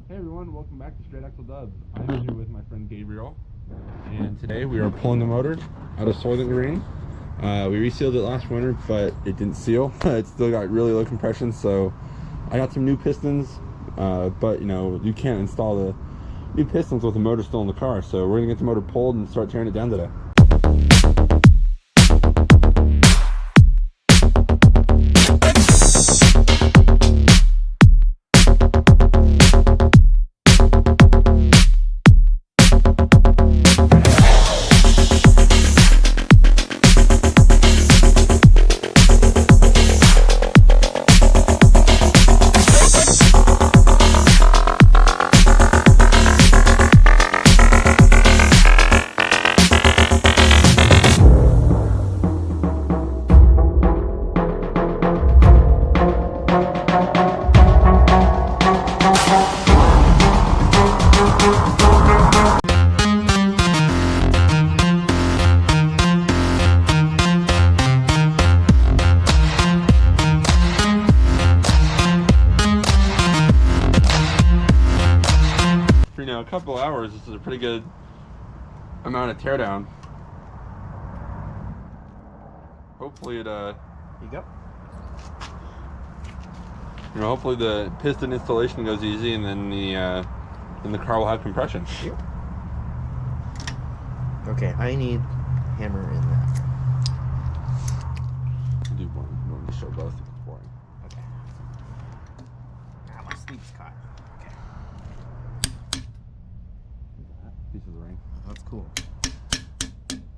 Hey everyone, welcome back to Straight Axle Dubs. I'm here with my friend Gabriel, and today we are pulling the motor out of Soylent Greens. We resealed it last winter, but it didn't seal. It still got really low compression, so I got some new pistons, but you know, you can't install the new pistons with the motor still in the car, so we're gonna get the motor pulled and start tearing it down today. For a couple hours, this is a pretty good amount of teardown. Hopefully it Here you go. hopefully the piston installation goes easy, and then the car will have compression. Here. Okay, I need hammer in that. I'll do one to show both if it's boring. Okay. Now my sleeve's caught. Okay. Piece of the ring. That's cool.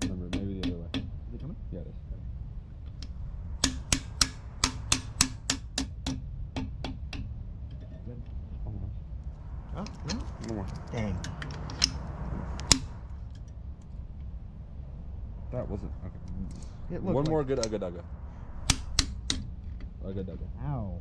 Remember, maybe the other way. Is it coming? Yeah, it is. Good. Almost. Oh, no? One more. Dang. That wasn't okay. It One looked more like... good ugga dugga. Ugga dugga. Ow.